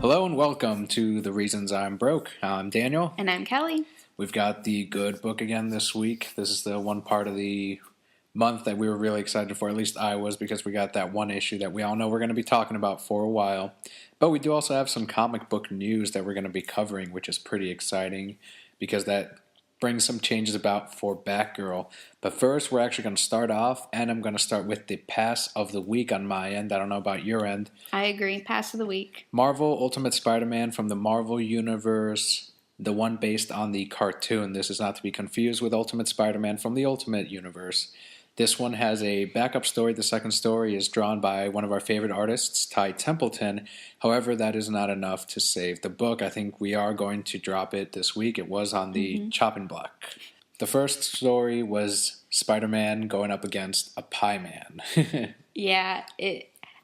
Hello and welcome to The Reasons I'm Broke. I'm Daniel. And I'm Kelli. We've got the good book again this week. This is the one part of the month that we were really excited for, at least I was, because we got that one issue that we all know we're going to be talking about for a while. But we do also have some comic book news that we're going to be covering, which is pretty exciting because that brings some changes about for Batgirl. But first, we're actually going to start off, and I'm going to start with the pass of the week on my end. I don't know about your end. I agree. Pass of the week. Marvel Ultimate Spider-Man from the Marvel Universe, the one based on the cartoon. This is not to be confused with Ultimate Spider-Man from the Ultimate Universe. This one has a backup story. The second story is drawn by one of our favorite artists, Ty Templeton. However, that is not enough to save the book. I think we are going to drop it this week. It was on the chopping block. The first story was Spider-Man going up against a pie man. Yeah,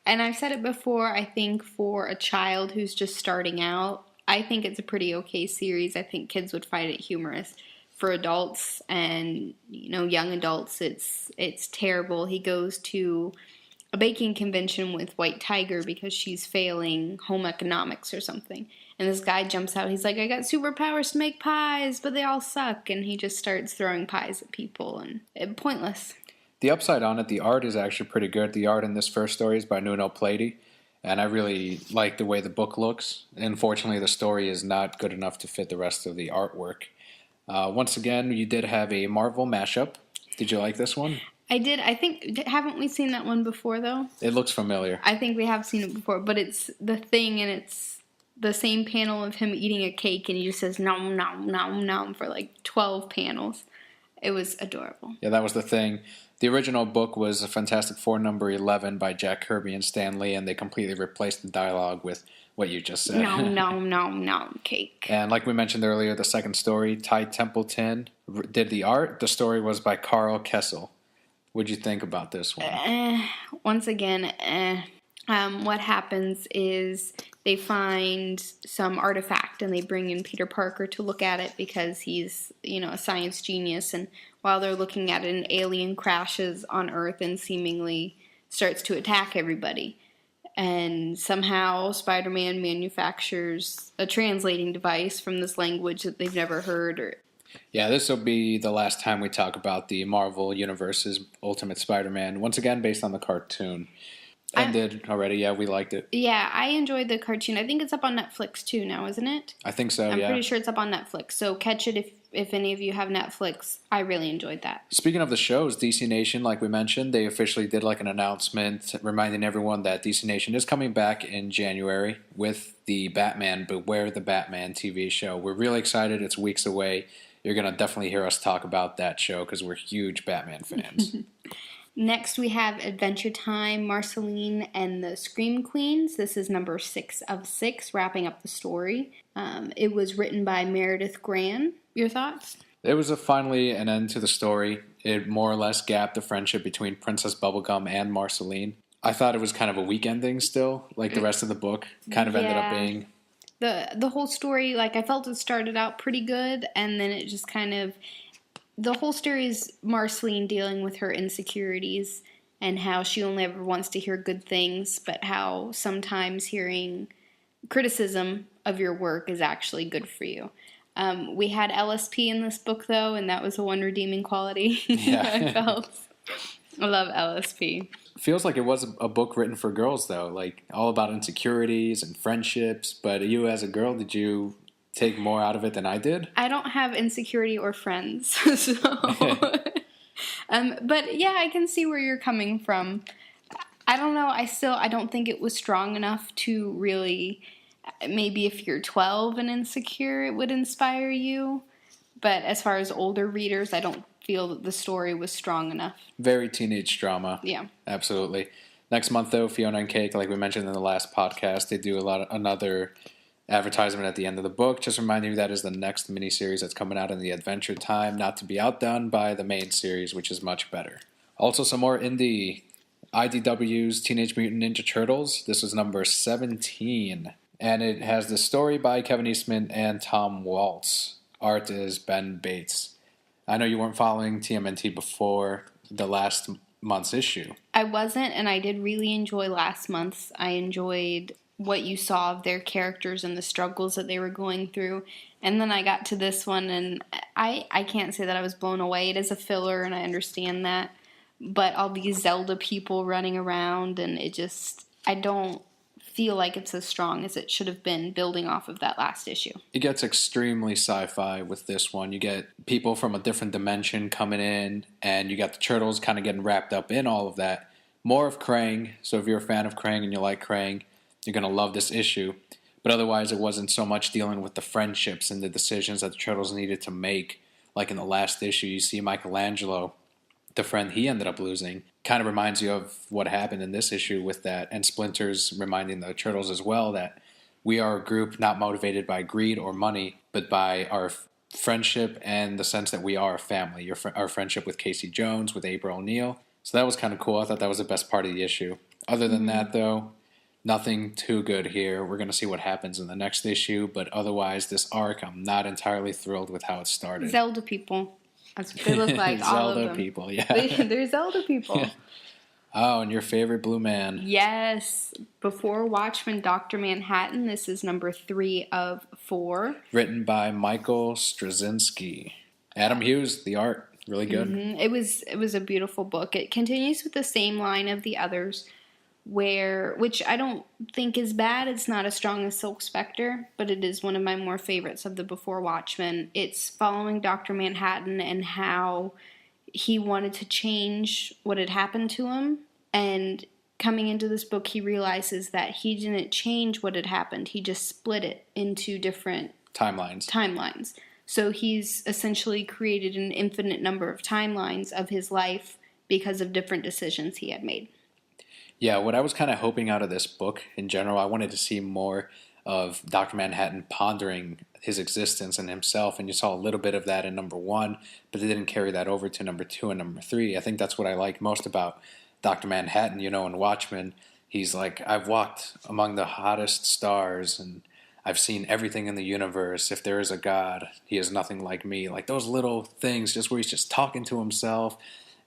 and I've said it before, I think for a child who's just starting out, I think it's a pretty okay series. I think kids would find it humorous. For adults and, young adults, it's terrible. He goes to a baking convention with White Tiger because she's failing home economics or something. And this guy jumps out. He's like, I got superpowers to make pies, but they all suck. And he just starts throwing pies at people, and pointless. The upside on it, the art is actually pretty good. The art in this first story is by Nuno Plati, and I really like the way the book looks. Unfortunately, the story is not good enough to fit the rest of the artwork. Once again, you did have a Marvel mashup. Did you like this one? I did. I think, haven't we seen that one before, though? It looks familiar. I think we have seen it before, but it's The Thing, and it's the same panel of him eating a cake, and he just says, nom, nom, nom, nom, for like 12 panels. It was adorable. Yeah, that was The Thing. The original book was a Fantastic Four number 11 by Jack Kirby and Stan Lee, and they completely replaced the dialogue with what you just said. Nom, nom, nom, nom, cake. And like we mentioned earlier, the second story, Ty Templeton did the art. The story was by Carl Kessel. What'd you think about this one? Once again, what happens is they find some artifact and they bring in Peter Parker to look at it because he's, a science genius. And while they're looking at it, an alien crashes on Earth and seemingly starts to attack everybody. And somehow Spider-Man manufactures a translating device from this language that they've never heard. Yeah, this will be the last time we talk about the Marvel Universe's Ultimate Spider-Man, once again based on the cartoon. Ended already, yeah, we liked it. Yeah, I enjoyed the cartoon. I think it's up on Netflix too now, isn't it? I think so, I'm yeah. pretty sure it's up on Netflix, so catch it if any of you have Netflix. I really enjoyed that. Speaking of the shows, DC Nation, like we mentioned, they officially did an announcement reminding everyone that DC Nation is coming back in January with the Batman Beware the Batman TV show. We're really excited. It's weeks away. You're going to definitely hear us talk about that show because we're huge Batman fans. Next, we have Adventure Time, Marceline and the Scream Queens. This is number 6 of 6, wrapping up the story. It was written by Meredith Gran. Your thoughts? It was finally an end to the story. It more or less gapped the friendship between Princess Bubblegum and Marceline. I thought it was kind of a weak ending still, like the rest of the book kind of ended up being. The whole story, I felt it started out pretty good, and then it just kind of... The whole story is Marceline dealing with her insecurities and how she only ever wants to hear good things, but how sometimes hearing criticism of your work is actually good for you. We had LSP in this book, though, and that was the one redeeming quality I felt. I love LSP. Feels like it was a book written for girls, though, all about insecurities and friendships. But you as a girl, did you take more out of it than I did? I don't have insecurity or friends, so... but yeah, I can see where you're coming from. I don't know, I don't think it was strong enough to really... Maybe if you're 12 and insecure, it would inspire you. But as far as older readers, I don't feel that the story was strong enough. Very teenage drama. Yeah. Absolutely. Next month, though, Fiona and Cake, like we mentioned in the last podcast, they do another advertisement at the end of the book. Just reminding you that is the next miniseries that's coming out in the Adventure Time, not to be outdone by the main series, which is much better. Also, some more indie. IDW's Teenage Mutant Ninja Turtles. This was number 17. And it has the story by Kevin Eastman and Tom Waltz. Art is Ben Bates. I know you weren't following TMNT before the last month's issue. I wasn't, and I did really enjoy last month's. I enjoyed what you saw of their characters and the struggles that they were going through. And then I got to this one, and I can't say that I was blown away. It is a filler, and I understand that. But all these Zelda people running around, and I don't feel like it's as strong as it should have been building off of that last issue. It gets extremely sci-fi with this one. You get people from a different dimension coming in, and you got the Turtles kind of getting wrapped up in all of that. More of Krang, so if you're a fan of Krang and you like Krang, you're going to love this issue. But otherwise, it wasn't so much dealing with the friendships and the decisions that the Turtles needed to make. Like in the last issue, you see Michelangelo, the friend he ended up losing, kind of reminds you of what happened in this issue with that. And Splinter's reminding the Turtles as well that we are a group not motivated by greed or money, but by our friendship and the sense that we are a family. Our friendship with Casey Jones, with April O'Neil. So that was kind of cool. I thought that was the best part of the issue. Other than that, though, nothing too good here. We're going to see what happens in the next issue, but otherwise, this arc, I'm not entirely thrilled with how it started. Zelda people. That's what they look like, all of them. Zelda people, yeah. They're Zelda people. Yeah. Oh, and your favorite Blue Man. Yes. Before Watchmen, Dr. Manhattan. This is number 3 of 4. Written by Michael Straczynski. Adam Hughes, the art, really good. Mm-hmm. It was a beautiful book. It continues with the same line of the others, which I don't think is bad. It's not as strong as Silk Spectre, but it is one of my more favorites of the Before Watchmen. It's following Dr. Manhattan and how he wanted to change what had happened to him. And coming into this book, he realizes that he didn't change what had happened. He just split it into different timelines. So he's essentially created an infinite number of timelines of his life because of different decisions he had made. Yeah, what I was kind of hoping out of this book in general, I wanted to see more of Dr. Manhattan pondering his existence and himself, and you saw a little bit of that in number 1, but they didn't carry that over to number 2 and number 3. I think that's what I like most about Dr. Manhattan, in Watchmen. He's like, I've walked among the hottest stars, and I've seen everything in the universe. If there is a God, he is nothing like me. Like those little things just where he's just talking to himself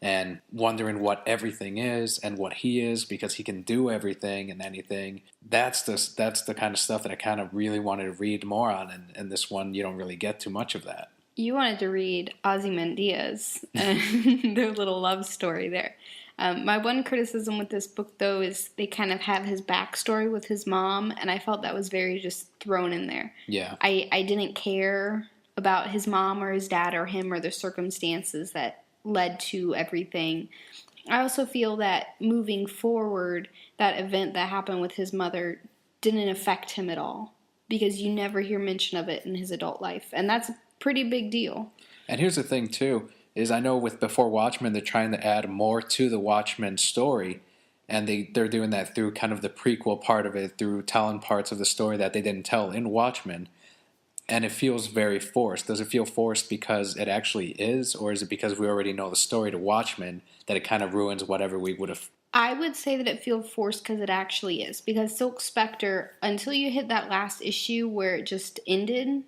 and wondering what everything is and what he is because he can do everything and anything. That's the kind of stuff that I kind of really wanted to read more on. And this one, you don't really get too much of that. You wanted to read Ozymandias and their little love story there. My one criticism with this book, though, is they kind of have his backstory with his mom, and I felt that was very just thrown in there. Yeah. I didn't care about his mom or his dad or him or the circumstances that led to everything. I also feel that moving forward, that event that happened with his mother didn't affect him at all because you never hear mention of it in his adult life, and that's a pretty big deal. And here's the thing, too, is I know with Before Watchmen, they're trying to add more to the Watchmen story, and they're doing that through kind of the prequel part of it, through telling parts of the story that they didn't tell in Watchmen. And it feels very forced. Does it feel forced because it actually is, or is it because we already know the story to Watchmen that it kind of ruins whatever we would have? I would say that it feels forced because it actually is. Because Silk Spectre, until you hit that last issue where it just ended,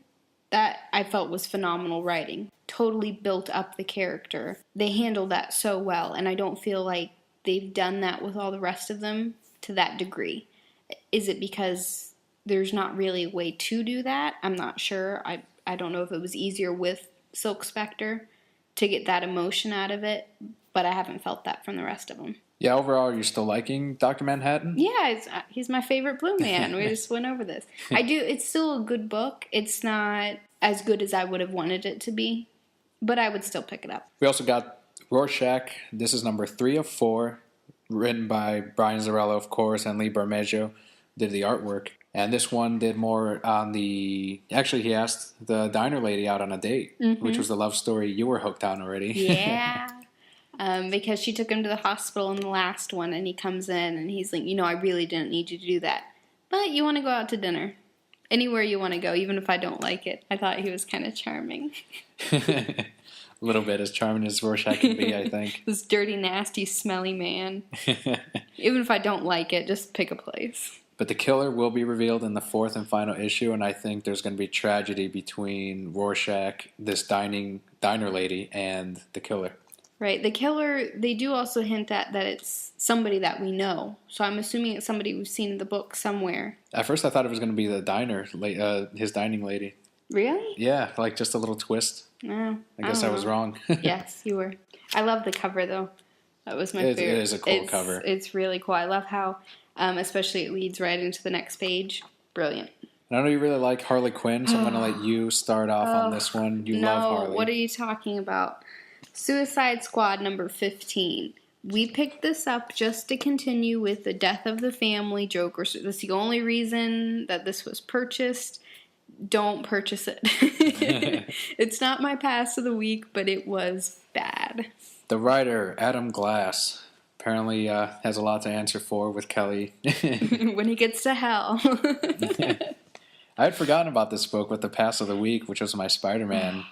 that I felt was phenomenal writing. Totally built up the character. They handled that so well, and I don't feel like they've done that with all the rest of them to that degree. Is it because there's not really a way to do that? I'm not sure. I don't know if it was easier with Silk Spectre to get that emotion out of it, but I haven't felt that from the rest of them. Yeah, overall, you're still liking Dr. Manhattan? Yeah, he's my favorite Blue Man. We just went over this. I do. It's still a good book. It's not as good as I would have wanted it to be, but I would still pick it up. We also got Rorschach. This is number 3 of 4, written by Brian Zarello, of course, and Lee Bermejo did the artwork. And this one did more on the... Actually, he asked the diner lady out on a date, which was the love story you were hooked on already. Yeah. Because she took him to the hospital in the last one, and he comes in, and he's like, I really didn't need you to do that. But you want to go out to dinner. Anywhere you want to go, even if I don't like it. I thought he was kind of charming. A little bit as charming as Rorschach can be, I think. This dirty, nasty, smelly man. Even if I don't like it, just pick a place. But the killer will be revealed in the 4th and final issue, and I think there's going to be tragedy between Rorschach, this diner lady, and the killer. Right. The killer, they do also hint at that it's somebody that we know. So I'm assuming it's somebody we've seen in the book somewhere. At first, I thought it was going to be the his dining lady. Really? Yeah, like just a little twist. No. I guess I was wrong. Yes, you were. I love the cover, though. That was my favorite. It is a cool cover. It's really cool. I love how, especially it leads right into the next page. Brilliant. I know you really like Harley Quinn, so I'm going to let you start off on this one. You love Harley. What are you talking about? Suicide Squad number 15. We picked this up just to continue with the death of the family Joker. So that's the only reason that this was purchased. Don't purchase it. It's not my pass of the week, but it was bad. The writer, Adam Glass, apparently has a lot to answer for with Kelli. When he gets to hell. I had forgotten about this book with the pass of the week, which was my SpiderMan.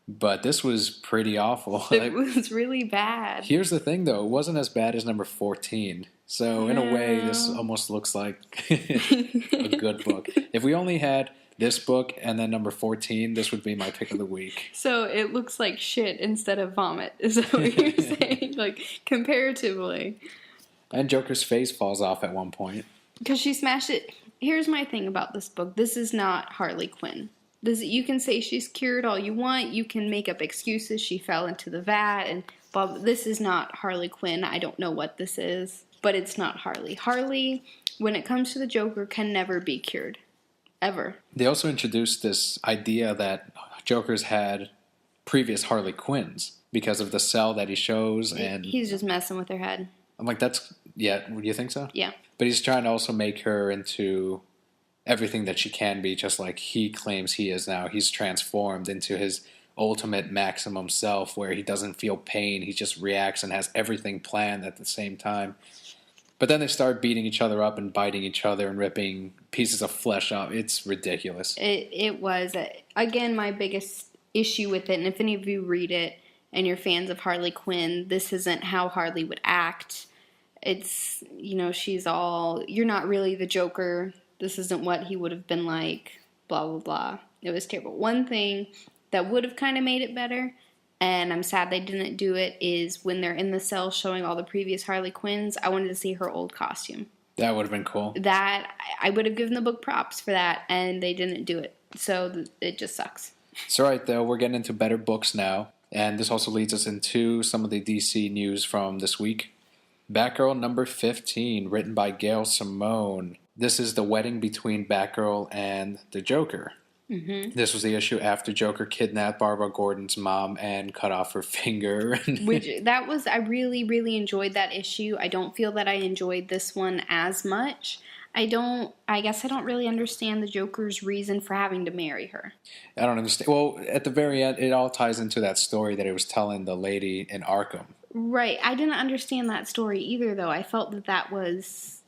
But this was pretty awful. It was really bad. Here's the thing, though. It wasn't as bad as number 14. So, in a way, this almost looks like a good book. If we only had this book and then number 14, this would be my pick of the week. So, it looks like shit instead of vomit, is that what you're saying? Like, comparatively. And Joker's face falls off at one point. Because she smashed it. Here's my thing about this book. This is not Harley Quinn. You can say she's cured all you want. You can make up excuses. She fell into the vat and blah, blah. This is not Harley Quinn. I don't know what this is, but it's not Harley. Harley, when it comes to the Joker, can never be cured. Ever. They also introduced this idea that Joker's had previous Harley Quinns because of the cell that he shows. And he's just messing with her head. I'm like, you think so? Yeah. But he's trying to also make her into everything that she can be, just like he claims he is now. He's transformed into his ultimate maximum self where he doesn't feel pain. He just reacts and has everything planned at the same time. But then they start beating each other up and biting each other and ripping pieces of flesh off. It's ridiculous. It was, again, my biggest issue with it. And if any of you read it and you're fans of Harley Quinn, this isn't how Harley would act. It's, she's all, you're not really the Joker. This isn't what he would have been like, blah, blah, blah. It was terrible. One thing that would have kind of made it better, and I'm sad they didn't do it, is when they're in the cell showing all the previous Harley Quinns, I wanted to see her old costume. That would have been cool. That, I would have given the book props for that, and they didn't do it. So it just sucks. It's all right, though. We're getting into better books now. And this also leads us into some of the DC news from this week. Batgirl number 15, written by Gail Simone. This is the wedding between Batgirl and the Joker. Mm-hmm. This was the issue after Joker kidnapped Barbara Gordon's mom and cut off her finger. I really, really enjoyed that issue. I don't feel that I enjoyed this one as much. I guess I don't really understand the Joker's reason for having to marry her. I don't understand. Well, at the very end, it all ties into that story that it was telling the lady in Arkham. Right. I didn't understand that story either, though. I felt that was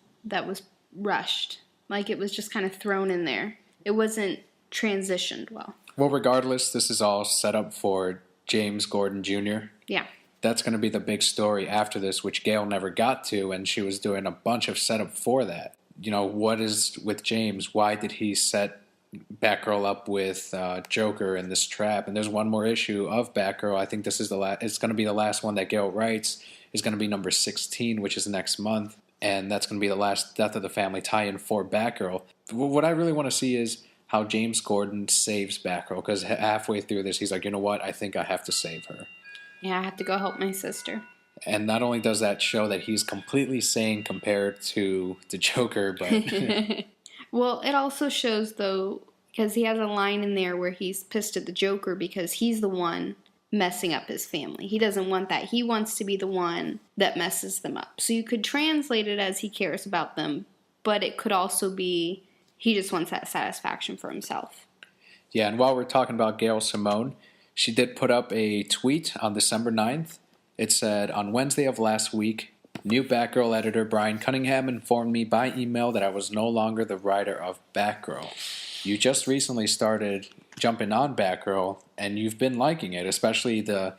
rushed. Like it was just kind of thrown in there. It wasn't transitioned well. Well, regardless, this is all set up for James Gordon Jr. Yeah. That's going to be the big story after this, which Gail never got to, and she was doing a bunch of setup for that. What is with James? Why did he set Batgirl up with Joker in this trap? And there's one more issue of Batgirl. I think this is it's going to be the last one that Gail writes. Is going to be number 16, which is next month. And that's going to be the last Death of the Family tie-in for Batgirl. What I really want to see is how James Gordon saves Batgirl. Because halfway through this, he's like, you know what? I think I have to save her. Yeah, I have to go help my sister. And not only does that show that he's completely sane compared to the Joker, but... Well, it also shows, though, because he has a line in there where he's pissed at the Joker because he's the one messing up his family. He doesn't want that. He wants to be the one that messes them up. So you could translate it as he cares about them, but it could also be he just wants that satisfaction for himself. Yeah, and while we're talking about Gail Simone, she did put up a tweet on December 9th. It said, on Wednesday of last week, new Batgirl editor Brian Cunningham informed me by email that I was no longer the writer of Batgirl. You just recently started jumping on Batgirl, and you've been liking it, especially the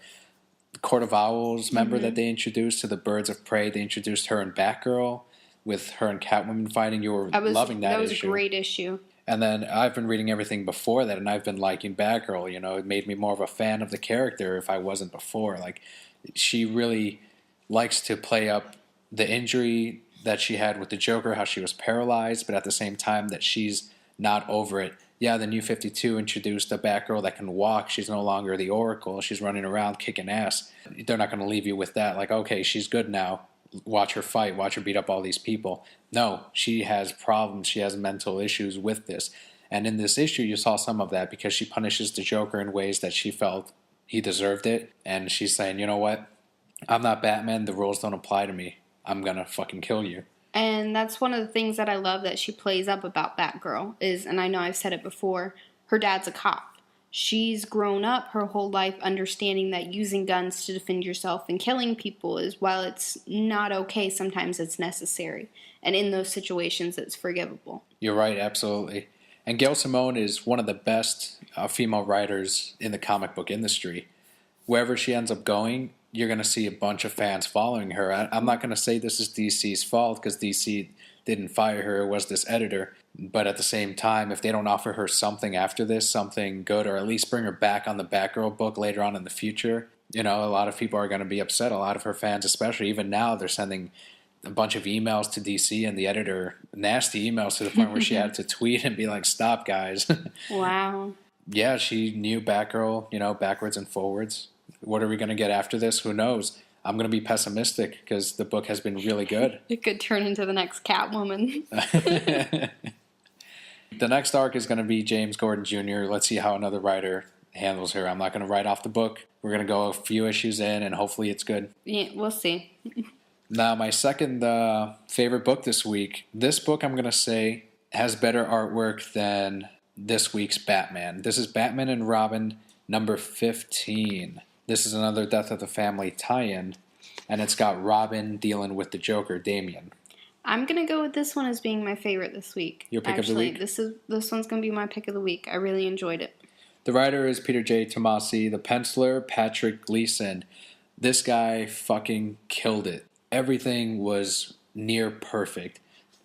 Court of Owls member that they introduced to the Birds of Prey. They introduced her in Batgirl with her and Catwoman fighting. You were loving that issue. That was a great issue. And then I've been reading everything before that, and I've been liking Batgirl. You know, it made me more of a fan of the character if I wasn't before. Like, she really likes to play up the injury that she had with the Joker, how she was paralyzed, but at the same time that she's not over it. Yeah, the New 52 introduced a Batgirl that can walk. She's no longer the Oracle. She's running around kicking ass. They're not going to leave you with that. Like, okay, she's good now. Watch her fight. Watch her beat up all these people. No, she has problems. She has mental issues with this. And in this issue, you saw some of that because she punishes the Joker in ways that she felt he deserved it. And she's saying, you know what? I'm not Batman. The rules don't apply to me. I'm going to fucking kill you. And that's one of the things that I love that she plays up about Batgirl is, and I know I've said it before, her dad's a cop. She's grown up her whole life understanding that using guns to defend yourself and killing people is, while it's not okay, sometimes it's necessary. And in those situations, it's forgivable. You're right, absolutely. And Gail Simone is one of the best female writers in the comic book industry. Wherever she ends up going, you're going to see a bunch of fans following her. I'm not going to say this is DC's fault because DC didn't fire her. It was this editor. But at the same time, if they don't offer her something after this, something good, or at least bring her back on the Batgirl book later on in the future, you know, a lot of people are going to be upset. A lot of her fans, especially, even now, they're sending a bunch of emails to DC and the editor, nasty emails to the point where she had to tweet and be like, stop, guys. Wow. Yeah, she knew Batgirl, you know, backwards and forwards. What are we going to get after this? Who knows? I'm going to be pessimistic because the book has been really good. It could turn into the next Catwoman. The next arc is going to be James Gordon Jr. Let's see how another writer handles her. I'm not going to write off the book. We're going to go a few issues in, and hopefully it's good. Yeah, we'll see. Now, my second favorite book this week. This book, I'm going to say, has better artwork than this week's Batman. This is Batman and Robin number 15. This is another Death of the Family tie-in, and it's got Robin dealing with the Joker, Damian. I'm going to go with this one as being my favorite this week. Your pick of the week? This one's going to be my pick of the week. I really enjoyed it. The writer is Peter J. Tomasi. The penciler, Patrick Gleason. This guy fucking killed it. Everything was near perfect.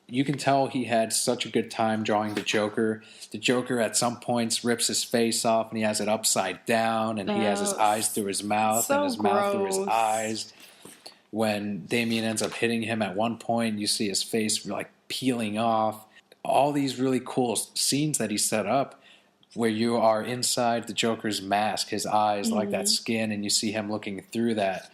You can tell he had such a good time drawing the Joker. The Joker at some points rips his face off and he has it upside down and he has his eyes through his mouth and his mouth through his eyes. When Damian ends up hitting him at one point, you see his face like peeling off. All these really cool scenes that he set up where you are inside the Joker's mask, his eyes like that skin, and you see him looking through that.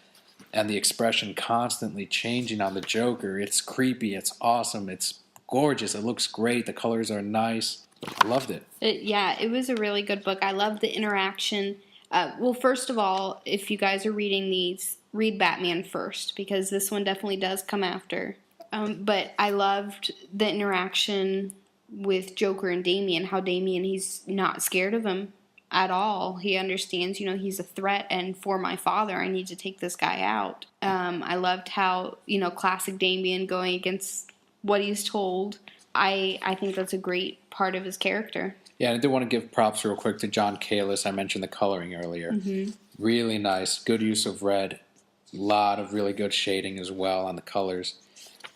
And the expression constantly changing on the Joker. It's creepy. It's awesome. It's gorgeous. It looks great. The colors are nice. I loved it. It was a really good book. I loved the interaction. Well, first of all, if you guys are reading these, read Batman first because this one definitely does come after. But I loved the interaction with Joker and Damian, how Damian, he's not scared of him at all. He understands, you know, he's a threat, and for my father, I need to take this guy out. I loved how, you know, classic Damian going against what he's told. I think that's a great part of his character. Yeah, and I do want to give props real quick to John Kalis. I mentioned the coloring earlier. Mm-hmm. Really nice. Good use of red. A lot of really good shading as well on the colors.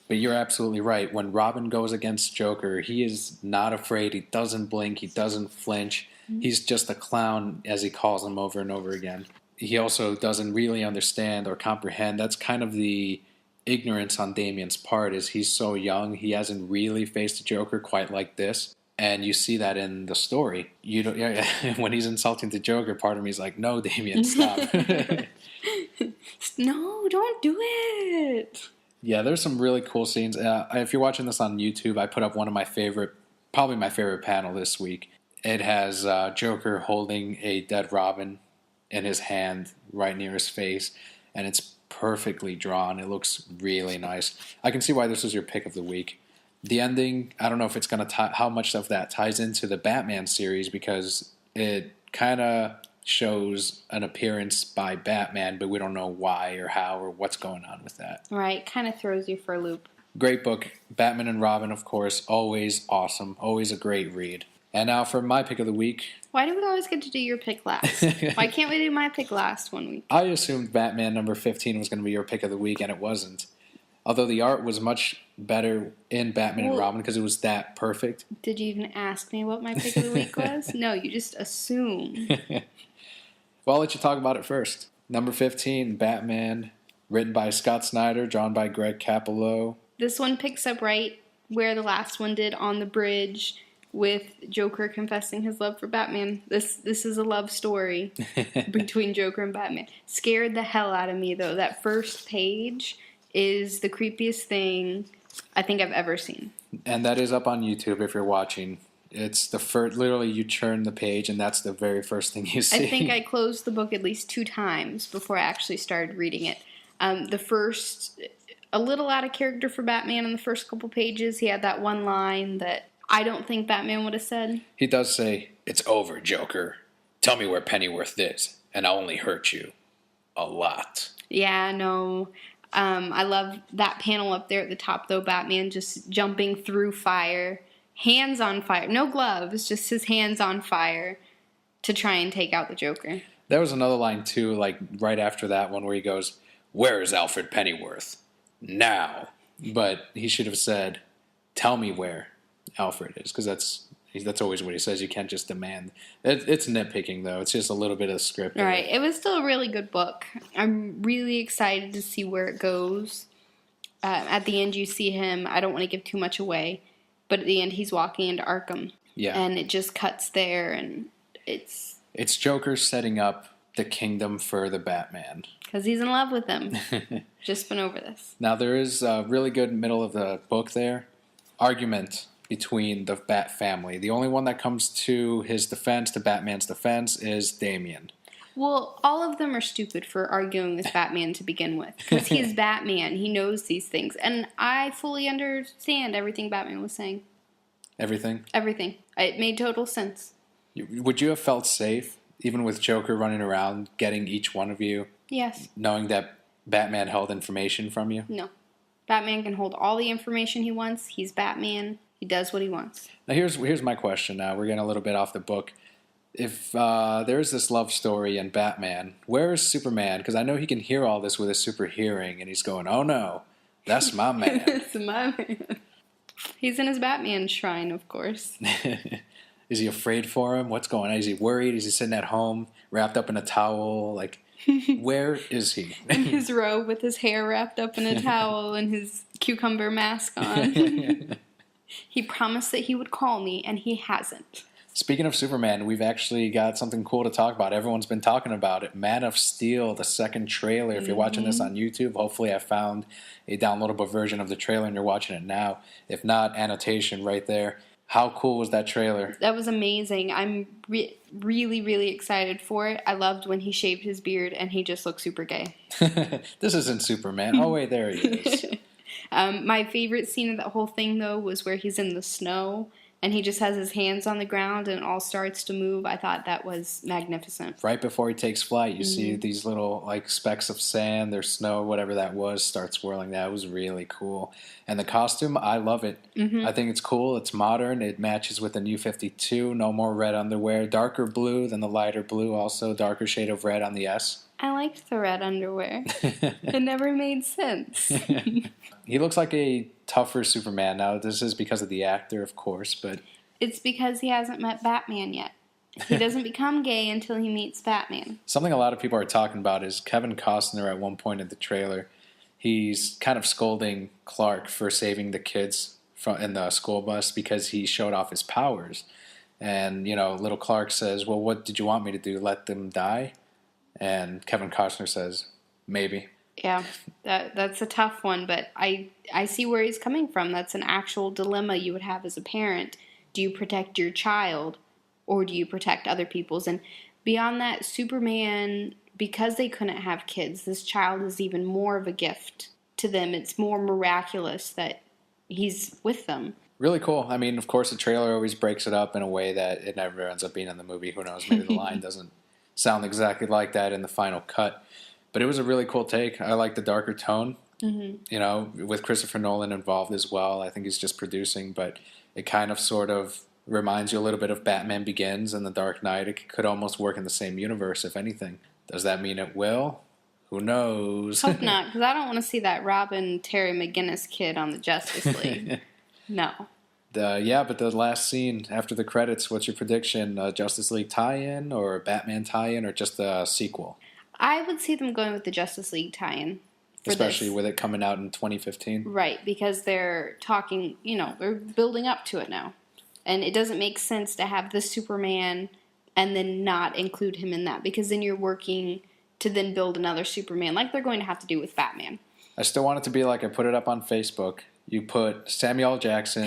But you're absolutely right. When Robin goes against Joker, he is not afraid. He doesn't blink. He doesn't flinch. He's just a clown, as he calls him over and over again. He also doesn't really understand or comprehend. That's kind of the ignorance on Damian's part, is he's so young. He hasn't really faced the Joker quite like this. And you see that in the story. You don't, when he's insulting the Joker, part of me is like, no, Damian, stop. No, don't do it. Yeah, there's some really cool scenes. If you're watching this on YouTube, I put up one of my favorite, probably my favorite panel this week. It has Joker holding a dead Robin in his hand right near his face, and it's perfectly drawn. It looks really nice. I can see why this was your pick of the week. The ending, I don't know if it's going to tie, how much of that ties into the Batman series, because it kind of shows an appearance by Batman, but we don't know why or how or what's going on with that. Right, kind of throws you for a loop. Great book. Batman and Robin, of course, always awesome. Always a great read. And now for my pick of the week. Why do we always get to do your pick last? Why can't we do my pick last one week? I assumed Batman number 15 was going to be your pick of the week, and it wasn't. Although the art was much better in Batman and Well, Robin because it was that perfect. Did you even ask me what my pick of the week was? No, you just assume. Well, I'll let you talk about it first. Number 15, Batman, written by Scott Snyder, drawn by Greg Capullo. This one picks up right where the last one did, on the bridge with Joker confessing his love for Batman. This is a love story between Joker and Batman. Scared the hell out of me, though. That first page is the creepiest thing I think I've ever seen. And that is up on YouTube if you're watching. It's the first, literally you turn the page and that's the very first thing you see. I think I closed the book at least 2 times before I actually started reading it. The first, a little out of character for Batman in the first couple pages. He had that one line that I don't think Batman would have said. He does say, "It's over, Joker. Tell me where Pennyworth is, and I'll only hurt you. A lot." Yeah, no. I love that panel up there at the top, though. Batman just jumping through fire. Hands on fire. No gloves, just his hands on fire to try and take out the Joker. There was another line, too, like right after that one where he goes, "Where is Alfred Pennyworth? Now." But he should have said, "Tell me where Alfred is," because that's always what he says. You can't just demand. It's nitpicking, though. It's just a little bit of the script. All right. It was still a really good book. I'm really excited to see where it goes. At the end, you see him. I don't want to give too much away, but at the end, he's walking into Arkham. Yeah. And it just cuts there, and it's Joker setting up the kingdom for the Batman. Because he's in love with him. Just been over this. Now, there is a really good middle of the book there. Argument between the Bat family. The only one that comes to his defense, to Batman's defense, is Damian. Well, all of them are stupid for arguing with Batman to begin with. Because he's Batman. He knows these things. And I fully understand everything Batman was saying. Everything? Everything. It made total sense. Would you have felt safe, even with Joker running around, getting each one of you? Yes. Knowing that Batman held information from you? No. Batman can hold all the information he wants. He's Batman. He does what he wants. Now, here's my question now. We're getting a little bit off the book. If there's this love story in Batman, where is Superman? Because I know he can hear all this with his super hearing, and he's going, "Oh no, that's my man." That's my man. He's in his Batman shrine, of course. Is he afraid for him? What's going on? Is he worried? Is he sitting at home, wrapped up in a towel? Like, where is he? In his robe with his hair wrapped up in a towel and his cucumber mask on. He promised that he would call me, and he hasn't. Speaking of Superman, we've actually got something cool to talk about. Everyone's been talking about it. Man of Steel, the second trailer. If you're watching this on YouTube, hopefully I found a downloadable version of the trailer and you're watching it now. If not, annotation right there. How cool was that trailer? That was amazing. I'm really, really excited for it. I loved when he shaved his beard, and he just looked super gay. This isn't Superman. Oh, wait, there he is. My favorite scene of that whole thing, though, was where he's in the snow and he just has his hands on the ground and it all starts to move. I thought that was magnificent. Right before he takes flight, you see these little like specks of sand or snow, whatever that was, start swirling. That was really cool. And the costume, I love it. I think it's cool. It's modern. It matches with the New 52. No more red underwear. Darker blue than the lighter blue. Also, darker shade of red on the S. I liked the red underwear. It never made sense. He looks like a tougher Superman. Now, this is because of the actor, of course, but... It's because he hasn't met Batman yet. He doesn't become gay until he meets Batman. Something a lot of people are talking about is Kevin Costner at one point in the trailer. He's kind of scolding Clark for saving the kids in the school bus because he showed off his powers. And, you know, little Clark says, well, what did you want me to do? Let them die? And Kevin Costner says, maybe. Yeah, that's a tough one, but I see where he's coming from. That's an actual dilemma you would have as a parent. Do you protect your child or do you protect other people's? And beyond that, Superman, because they couldn't have kids, this child is even more of a gift to them. It's more miraculous that he's with them. Really cool. I mean, of course, the trailer always breaks it up in a way that it never ends up being in the movie. Who knows? Maybe the line doesn't sound exactly like that in the final cut. But it was a really cool take. I like the darker tone. You know, with Christopher Nolan involved as well. I think he's just producing, but it kind of sort of reminds you a little bit of Batman Begins and The Dark Knight. It could almost work in the same universe, if anything. Does that mean it will? Who knows? Hope not, because I don't want to see that Robin Terry McGinnis kid on the Justice League. No. But the last scene after the credits, what's your prediction? Justice League tie-in or Batman tie-in or just a sequel? I would see them going with the Justice League tie-in. Especially with it coming out in 2015. Right, because they're talking, they're building up to it now. And it doesn't make sense to have the Superman and then not include him in that, because then you're working to then build another Superman, like they're going to have to do with Batman. I still want it to be like I put it up on Facebook. You put Samuel L. Jackson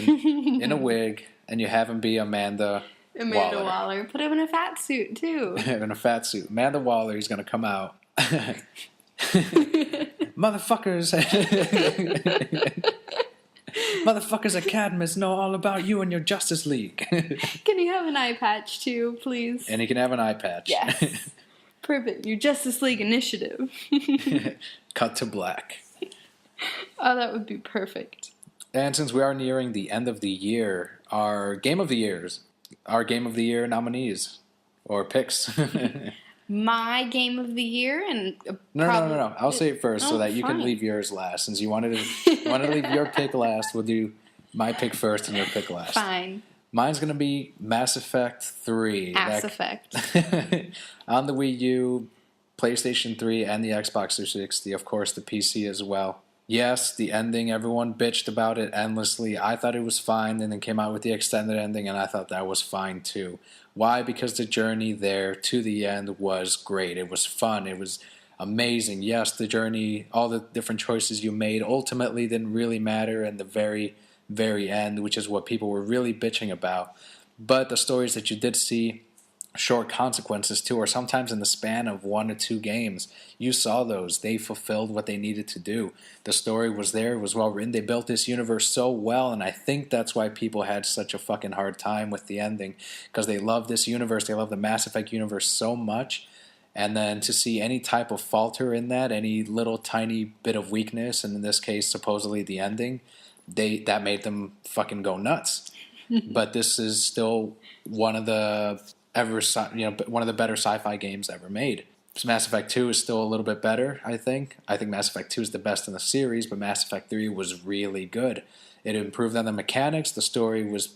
in a wig, and you have him be Amanda Waller. Put him in a fat suit, too. In a fat suit. Amanda Waller, he's going to come out. Motherfuckers. Motherfuckers at Cadmus know all about you and your Justice League. Can you have an eye patch, too, please? And he can have an eye patch. Yes. Perfect. Your Justice League initiative. Cut to black. Oh, that would be perfect. And since we are nearing the end of the year, our Game of the Year nominees or picks. My Game of the Year and No. I'll say it first so that you can leave yours last. Since you wanted to leave your pick last, we'll do my pick first and your pick last. Fine. Mine's going to be Mass Effect 3. Mass Effect. On the Wii U, PlayStation 3, and the Xbox 360. Of course, the PC as well. Yes, the ending, everyone bitched about it endlessly. I thought it was fine, and then came out with the extended ending, and I thought that was fine too. Why? Because the journey there to the end was great. It was fun. It was amazing. Yes, the journey, all the different choices you made ultimately didn't really matter in the very, very end, which is what people were really bitching about. But the stories that you did see, short consequences too, or sometimes in the span of 1 or 2 games, you saw those. They fulfilled what they needed to do. The story was there, it was well written. They built this universe so well, and I think that's why people had such a fucking hard time with the ending, because they love this universe, they love the Mass Effect universe so much, and then to see any type of falter in that, any little tiny bit of weakness, and in this case supposedly the ending, that made them fucking go nuts. But this is still one of the one of the better sci-fi games ever made. Mass Effect 2 is still a little bit better, I think. I think Mass Effect 2 is the best in the series, but Mass Effect 3 was really good. It improved on the mechanics. The story was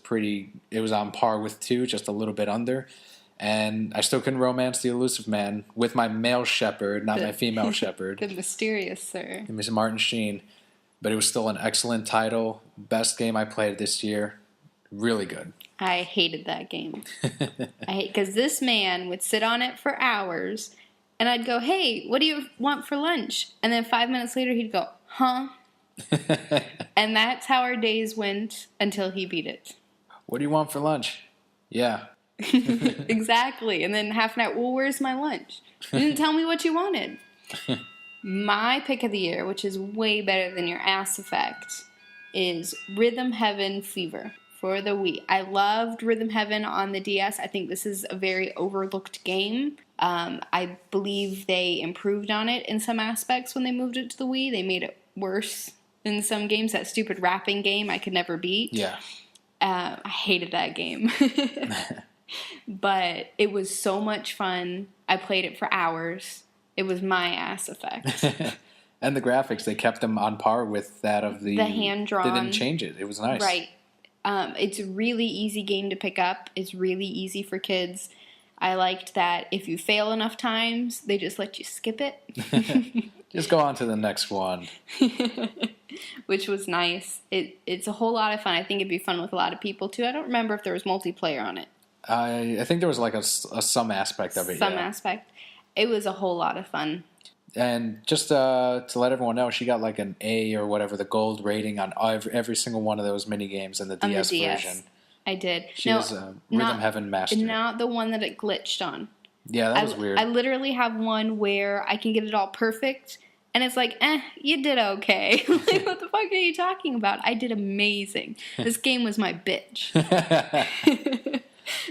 it was on par with 2, just a little bit under. And I still couldn't romance the elusive man with my male shepherd, not my female shepherd. The mysterious sir. Mr. Martin Sheen. But it was still an excellent title. Best game I played this year. Really good. I hated that game. Because this man would sit on it for hours, and I'd go, "Hey, what do you want for lunch?" And then 5 minutes later, he'd go, "Huh?" And that's how our days went until he beat it. What do you want for lunch? Yeah. Exactly. And then half an hour, well, where's my lunch? You didn't tell me what you wanted. My pick of the year, which is way better than your Ass Effect, is Rhythm Heaven Fever for the Wii. I loved Rhythm Heaven on the DS. I think this is a very overlooked game. I believe they improved on it in some aspects when they moved it to the Wii. They made it worse in some games. That stupid rapping game I could never beat. Yeah. I hated that game. But it was so much fun. I played it for hours. It was my Ass Effect. And the graphics, they kept them on par with that of the hand-drawn. They didn't change it. It was nice. Right. It's a really easy game to pick up. It's really easy for kids. I liked that if you fail enough times, they just let you skip it. Just go on to the next one. Which was nice. It's a whole lot of fun. I think it'd be fun with a lot of people, too. I don't remember if there was multiplayer on it. I think there was like some aspect of it. Some aspect. It was a whole lot of fun. And just to let everyone know, she got like an A or whatever, the gold rating on every single one of those mini games in the DS version. I did. She was a Rhythm Heaven master. Not the one that it glitched on. Yeah, that was weird. I literally have one where I can get it all perfect, and it's like, you did okay. Like, what the fuck are you talking about? I did amazing. This game was my bitch.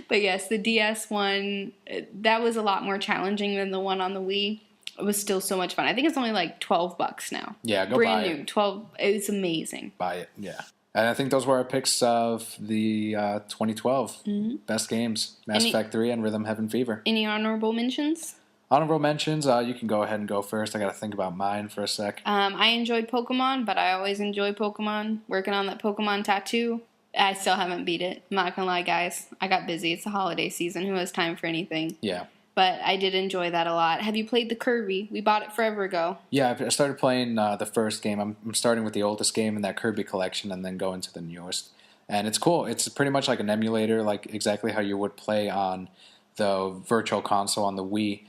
But yes, the DS one, that was a lot more challenging than the one on the Wii. It was still so much fun. I think it's only like $12 now. Yeah, go Brand buy it. Brand new, 12. It's amazing. Buy it, yeah. And I think those were our picks of the 2012 best games: Mass Effect 3 and Rhythm Heaven Fever. Any honorable mentions? Honorable mentions, you can go ahead and go first. I got to think about mine for a sec. I enjoyed Pokemon, but I always enjoy Pokemon. Working on that Pokemon tattoo. I still haven't beat it. I'm not going to lie, guys. I got busy. It's the holiday season. Who has time for anything? Yeah. But I did enjoy that a lot. Have you played the Kirby? We bought it forever ago. Yeah, I started playing the first game. I'm starting with the oldest game in that Kirby collection and then going to the newest. And it's cool. It's pretty much like an emulator, like exactly how you would play on the Virtual Console on the Wii.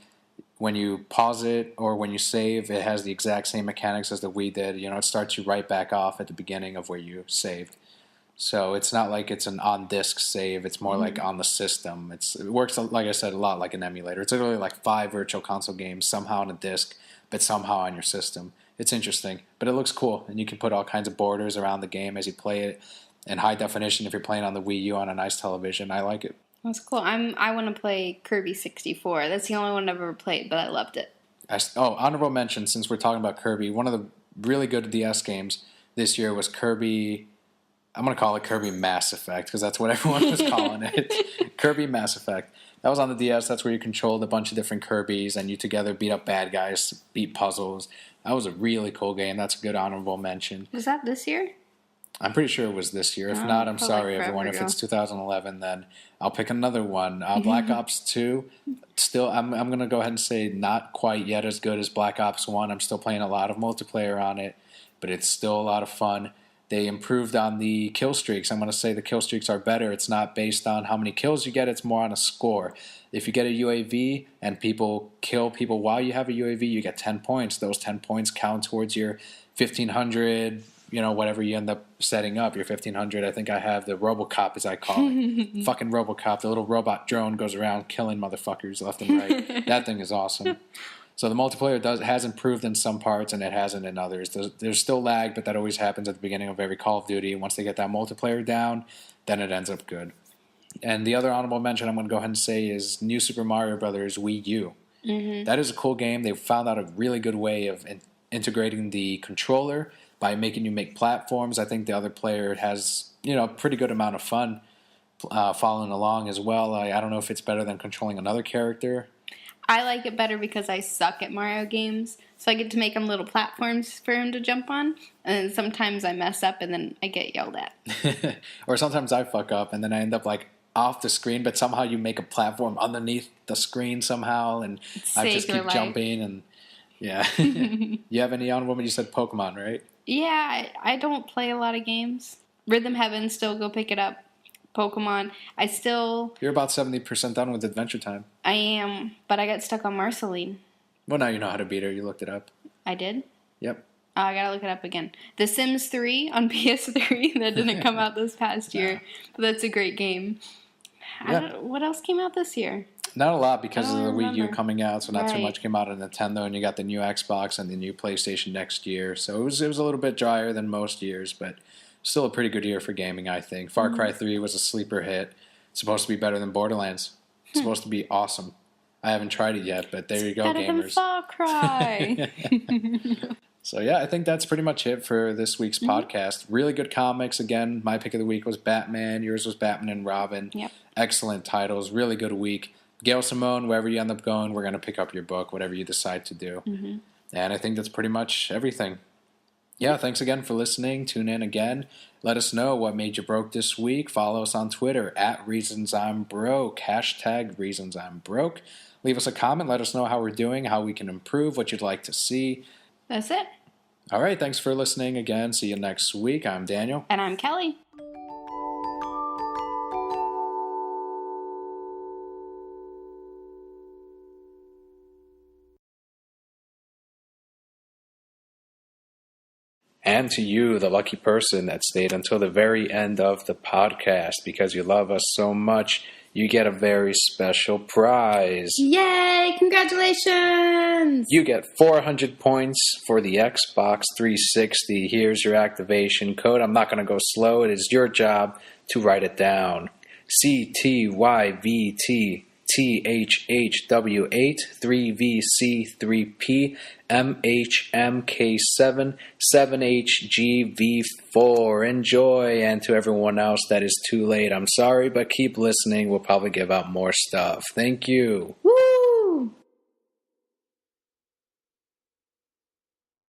When you pause it or when you save, it has the exact same mechanics as the Wii did. It starts you right back off at the beginning of where you saved. So it's not like it's an on-disc save. It's more like on the system. It works, like I said, a lot like an emulator. It's literally like 5 Virtual Console games, somehow on a disc, but somehow on your system. It's interesting, but it looks cool. And you can put all kinds of borders around the game as you play it in high definition if you're playing on the Wii U on a nice television. I like it. That's cool. I want to play Kirby 64. That's the only one I've ever played, but I loved it. Honorable mention, since we're talking about Kirby, one of the really good DS games this year was Kirby. I'm going to call it Kirby Mass Effect because that's what everyone was calling it. Kirby Mass Effect. That was on the DS. That's where you controlled a bunch of different Kirbys and you together beat up bad guys, beat puzzles. That was a really cool game. That's a good honorable mention. Was that this year? I'm pretty sure it was this year. If not, I'm sorry, everyone. If it's 2011, then I'll pick another one. Black Ops 2, still, I'm going to go ahead and say not quite yet as good as Black Ops 1. I'm still playing a lot of multiplayer on it, but it's still a lot of fun. They improved on the kill streaks. I'm going to say the kill streaks are better. It's not based on how many kills you get. It's more on a score. If you get a UAV and people kill people while you have a UAV, you get 10 points. Those 10 points count towards your 1,500, whatever you end up setting up, your 1,500. I think I have the RoboCop, as I call it. Fucking RoboCop. The little robot drone goes around killing motherfuckers left and right. That thing is awesome. So the multiplayer has improved in some parts and it hasn't in others. There's still lag, but that always happens at the beginning of every Call of Duty. Once they get that multiplayer down, then it ends up good. And the other honorable mention I'm going to go ahead and say is New Super Mario Bros. Wii U. Mm-hmm. That is a cool game. They found out a really good way of integrating the controller by making you make platforms. I think the other player has, a pretty good amount of fun following along as well. I don't know if it's better than controlling another character. I like it better because I suck at Mario games. So I get to make him little platforms for him to jump on. And then sometimes I mess up and then I get yelled at. Or sometimes I fuck up and then I end up off the screen, but somehow you make a platform underneath the screen somehow. And I just keep jumping and yeah. You have any honorable? You said Pokemon, right? Yeah, I don't play a lot of games. Rhythm Heaven, still go pick it up. Pokemon, You're about 70% done with Adventure Time. I am, but I got stuck on Marceline. Well, now you know how to beat her. You looked it up. I did? Yep. Oh, I gotta look it up again. The Sims 3 on PS3, that didn't come out this past year, but that's a great game. What else came out this year? Not a lot because of the Wii U coming out, so not too much came out on Nintendo, and you got the new Xbox and the new PlayStation next year. So it was a little bit drier than most years, but still a pretty good year for gaming, I think. Far Cry 3 was a sleeper hit. It's supposed to be better than Borderlands. It's supposed to be awesome. I haven't tried it yet, but there you go, better gamers. Than Far Cry. So yeah, I think that's pretty much it for this week's podcast. Really good comics. Again, my pick of the week was Batman. Yours was Batman and Robin. Yep. Excellent titles. Really good week. Gail Simone, wherever you end up going, we're going to pick up your book, whatever you decide to do. Mm-hmm. And I think that's pretty much everything. Yeah, thanks again for listening. Tune in again. Let us know what made you broke this week. Follow us on Twitter @ReasonsI'mBroke, #ReasonsI'mBroke. Leave us a comment. Let us know how we're doing, how we can improve, what you'd like to see. That's it. All right, thanks for listening again. See you next week. I'm Daniel. And I'm Kelly. And to you, the lucky person that stayed until the very end of the podcast, because you love us so much, you get a very special prize. Yay! Congratulations! You get 400 points for the Xbox 360. Here's your activation code. I'm not going to go slow. It is your job to write it down. CTYVT. THHW8 3VC3P MHMK7 7HGV4. Enjoy, and to everyone else that is too late, I'm sorry, but keep listening. We'll probably give out more stuff. Thank you. Woo!